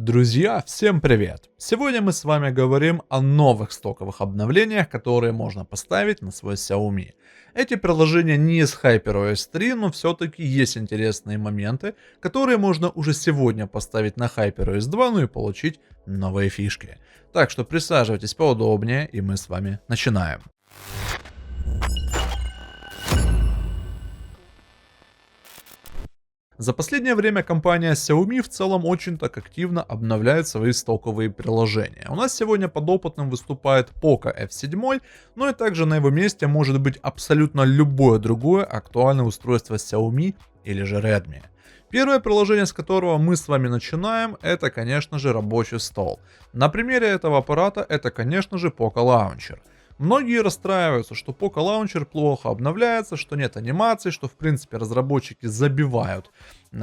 Друзья, всем привет! Сегодня мы с вами говорим о новых стоковых обновлениях, которые можно поставить на свой Xiaomi. Эти приложения не из HyperOS 3, но все-таки есть интересные моменты, которые можно уже сегодня поставить на HyperOS 2, ну и получить новые фишки. Так что присаживайтесь поудобнее, и мы с вами начинаем. За последнее время компания Xiaomi в целом очень так активно обновляет свои стоковые приложения. У нас сегодня подопытным выступает Poco F7, но и также на его месте может быть абсолютно любое другое актуальное устройство Xiaomi или же Redmi. Первое приложение, с которого мы с вами начинаем, это, конечно же, рабочий стол. На примере этого аппарата это, конечно же, Poco Launcher. Многие расстраиваются, что Poco Launcher плохо обновляется, что нет анимаций, что в принципе разработчики забивают,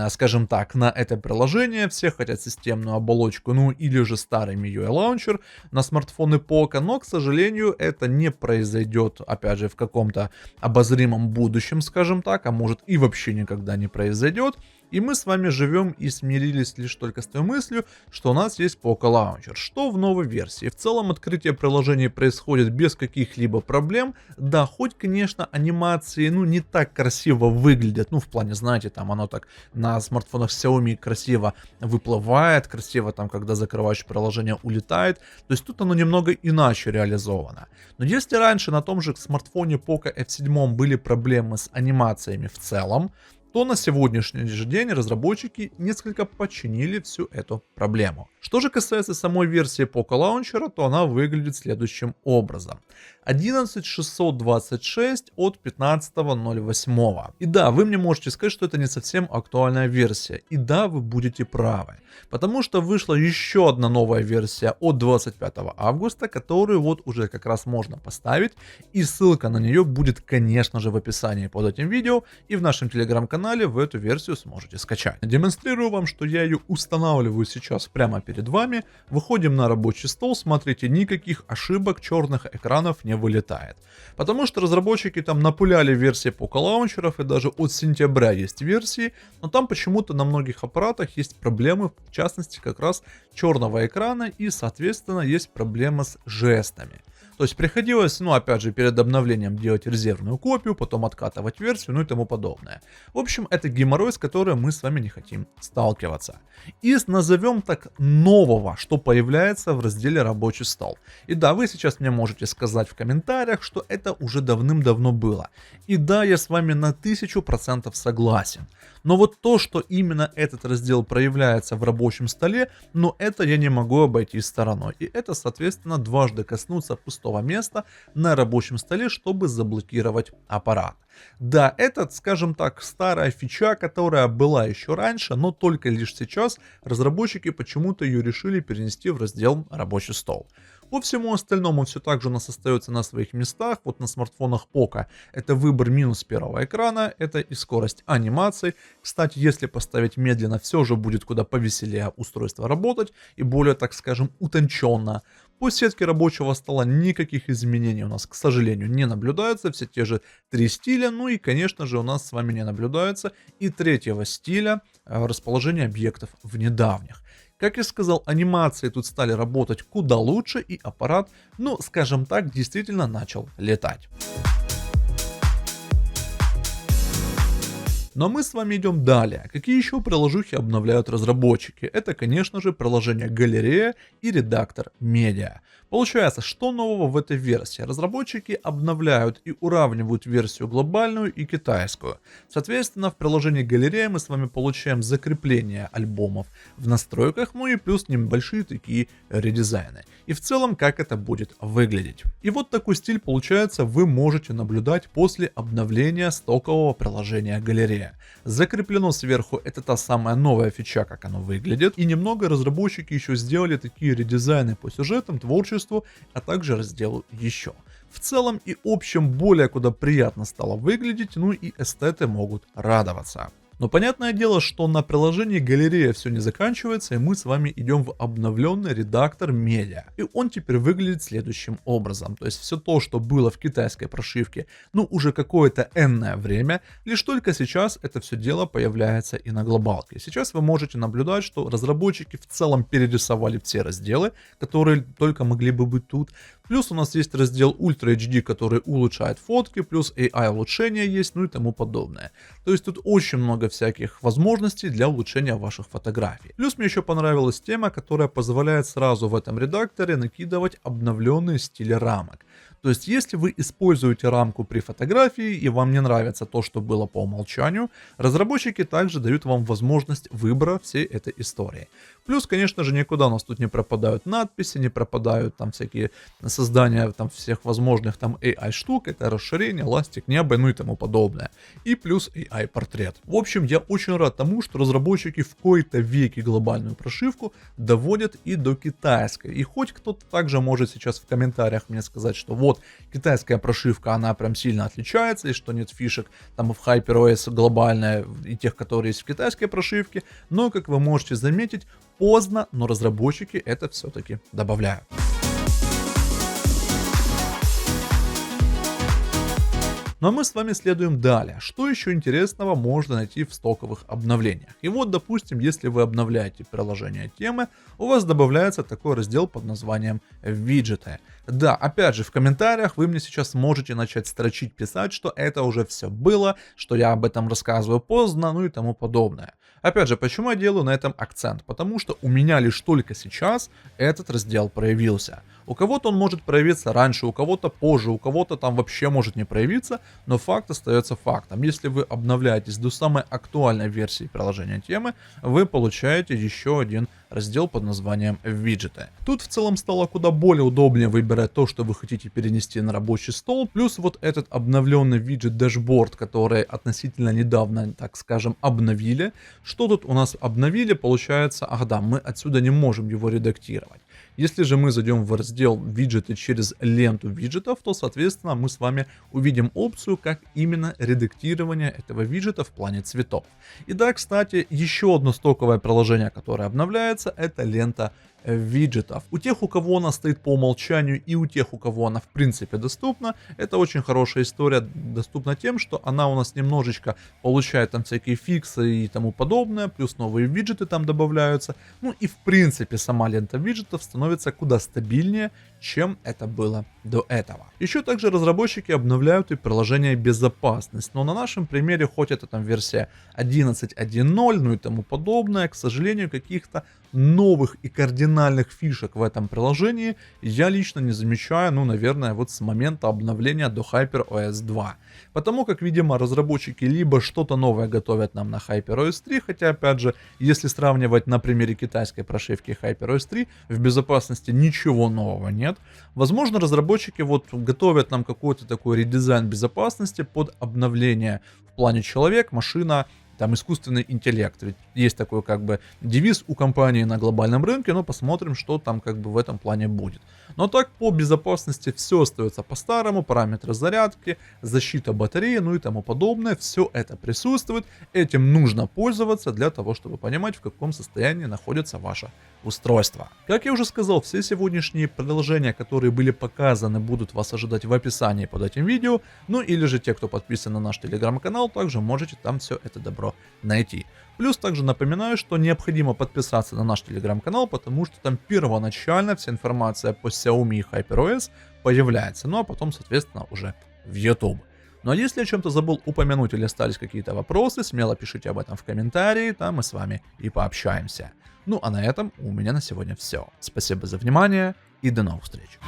скажем так, на это приложение. Все хотят системную оболочку, ну или же старый MIUI Launcher на смартфоны Poco, но, к сожалению, это не произойдет, опять же, в каком-то обозримом будущем, скажем так, а может и вообще никогда не произойдет. И мы с вами живем и смирились лишь только с той мыслью, что у нас есть Poco Launcher. Что в новой версии? В целом открытие приложений происходит без каких-либо проблем. Да, хоть, конечно, анимации, не так красиво выглядят. В плане, знаете, там оно так на смартфонах Xiaomi красиво выплывает, красиво там, когда закрываешь приложение, улетает. То есть тут оно немного иначе реализовано. Но если раньше на том же смартфоне Poco F7 были проблемы с анимациями в целом, то на сегодняшний же день разработчики несколько починили всю эту проблему. Что же касается самой версии Poco Launcher, то она выглядит следующим образом. 11626 от 15.08. И да, вы мне можете сказать, что это не совсем актуальная версия. И да, вы будете правы. Потому что вышла еще одна новая версия от 25 августа, которую вот уже как раз можно поставить. И ссылка на нее будет, конечно же, в описании под этим видео. И в нашем телеграм-канале вы эту версию сможете скачать. Демонстрирую вам, что я ее устанавливаю сейчас прямо перед вами. Выходим на рабочий стол, смотрите, никаких ошибок, черных экранов не вылетает. Потому что разработчики там напуляли версии Poco Launcher, и даже от сентября есть версии, но там почему-то на многих аппаратах есть проблемы, в частности как раз черного экрана, и соответственно есть проблема с жестами. То есть приходилось, опять же, перед обновлением делать резервную копию, потом откатывать версию, и тому подобное. В общем, это геморрой, с которым мы с вами не хотим сталкиваться. Из, назовем так, нового, что появляется в разделе «Рабочий стол». И да, вы сейчас мне можете сказать в комментариях, что это уже давным-давно было. И да, я с вами на 1000% согласен. Но вот то, что именно этот раздел проявляется в рабочем столе, это я не могу обойти стороной. И это, соответственно, дважды коснуться пустого места на рабочем столе, чтобы заблокировать аппарат. Да, это, скажем так, старая фича, которая была еще раньше, но только лишь сейчас разработчики почему-то ее решили перенести в раздел «Рабочий стол». По всему остальному все так же у нас остается на своих местах. Вот на смартфонах Poco это выбор минус первого экрана, это и скорость анимаций. Кстати, если поставить медленно, все же будет куда повеселее устройство работать и более, так скажем, утонченно. По сетке рабочего стола никаких изменений у нас, к сожалению, не наблюдается. Все те же три стиля, и, конечно же, у нас с вами не наблюдается и третьего стиля расположения объектов в недавних. Как я сказал, анимации тут стали работать куда лучше, и аппарат, скажем так, действительно начал летать. Но мы с вами идем далее. Какие еще приложухи обновляют разработчики? Это, конечно же, приложение Галерея и редактор Медиа. Получается, что нового в этой версии? Разработчики обновляют и уравнивают версию глобальную и китайскую. Соответственно, в приложении Галерея мы с вами получаем закрепление альбомов в настройках, и плюс небольшие такие редизайны. И в целом, как это будет выглядеть. И вот такой стиль, получается, вы можете наблюдать после обновления стокового приложения Галерея. Закреплено сверху это та самая новая фича, как оно выглядит. И немного разработчики еще сделали такие редизайны по сюжетам, творчеству, а также разделу еще. В целом и общем более куда приятно стало выглядеть, и эстеты могут радоваться. Но понятное дело, что на приложении галерея все не заканчивается, и мы с вами идем в обновленный редактор медиа. И он теперь выглядит следующим образом. То есть все то, что было в китайской прошивке, ну уже какое-то энное время, лишь только сейчас это все дело появляется и на глобалке. Сейчас вы можете наблюдать, что разработчики в целом перерисовали все разделы, которые только могли бы быть тут. Плюс у нас есть раздел Ultra HD, который улучшает фотки, плюс AI улучшения есть, ну и тому подобное. То есть тут очень много всяких возможностей для улучшения ваших фотографий. Плюс мне еще понравилась тема, которая позволяет сразу в этом редакторе накидывать обновленные стили рамок. То есть, если вы используете рамку при фотографии и вам не нравится то, что было по умолчанию, разработчики также дают вам возможность выбора всей этой истории. Плюс, конечно же, никуда у нас тут не пропадают надписи, не пропадают там всякие создания там всех возможных там AI штук, это расширение, ластик неба, ну и тому подобное. И плюс AI портрет. В общем, я очень рад тому, что разработчики в кои-то веки глобальную прошивку доводят и до китайской. И хоть кто-то также может сейчас в комментариях мне сказать, что вот китайская прошивка, она прям сильно отличается, и что нет фишек там в HyperOS глобальная и тех, которые есть в китайской прошивке, но, как вы можете заметить, поздно, но разработчики это все-таки добавляют. Ну а мы с вами следуем далее. Что еще интересного можно найти в стоковых обновлениях? И вот, допустим, если вы обновляете приложение темы, у вас добавляется такой раздел под названием виджеты. Да, опять же, в комментариях вы мне сейчас можете начать строчить, писать, что это уже все было, что я об этом рассказываю поздно, ну и тому подобное. Опять же, почему я делаю на этом акцент? Потому что у меня лишь только сейчас этот раздел проявился. У кого-то он может проявиться раньше, у кого-то позже, у кого-то там вообще может не проявиться, но факт остается фактом. Если вы обновляетесь до самой актуальной версии приложения темы, вы получаете еще один раздел под названием виджеты. Тут в целом стало куда более удобнее выбирать то, что вы хотите перенести на рабочий стол, плюс вот этот обновленный виджет дашборд, который относительно недавно, так скажем, обновили. Что тут у нас обновили? Получается, ах да, мы отсюда не можем его редактировать. Если же мы зайдем в раздел виджеты через ленту виджетов, то, соответственно, мы с вами увидим опцию, как именно редактирование этого виджета в плане цветов. И да, кстати, еще одно стоковое приложение, которое обновляется, это лента виджетов. У тех, у кого она стоит по умолчанию, и у тех, у кого она в принципе доступна, это очень хорошая история, доступна тем, что она у нас немножечко получает там всякие фиксы и тому подобное, плюс новые виджеты там добавляются, ну и в принципе сама лента виджетов становится куда стабильнее, чем это было до этого. Еще также разработчики обновляют и приложение безопасность, но на нашем примере, хоть это там версия 11.1.0, ну и тому подобное, к сожалению, каких-то новых и кардинальных фишек в этом приложении я лично не замечаю, ну, наверное, вот с момента обновления до HyperOS 2. Потому как, видимо, разработчики либо что-то новое готовят нам на HyperOS 3, хотя, опять же, если сравнивать на примере китайской прошивки HyperOS 3, в безопасности ничего нового нет. Возможно, разработчики вот готовят нам какой-то такой редизайн безопасности под обновление в плане человек, машина, там искусственный интеллект. Ведь есть такой как бы девиз у компании на глобальном рынке, но посмотрим, что там как бы в этом плане будет. Но так по безопасности все остается по-старому, параметры зарядки, защита батареи, ну и тому подобное, все это присутствует, этим нужно пользоваться для того, чтобы понимать, в каком состоянии находится ваше устройство. Как я уже сказал, все сегодняшние приложения, которые были показаны, будут вас ожидать в описании под этим видео, ну или же те, кто подписан на наш телеграм-канал, также можете там все это добро найти. Плюс также напоминаю, что необходимо подписаться на наш телеграм-канал, потому что там первоначально вся информация по Xiaomi и HyperOS появляется, ну а потом, соответственно, уже в YouTube. Ну а если о чем-то забыл упомянуть или остались какие-то вопросы, смело пишите об этом в комментарии, там мы с вами и пообщаемся. Ну а на этом у меня на сегодня все. Спасибо за внимание и до новых встреч.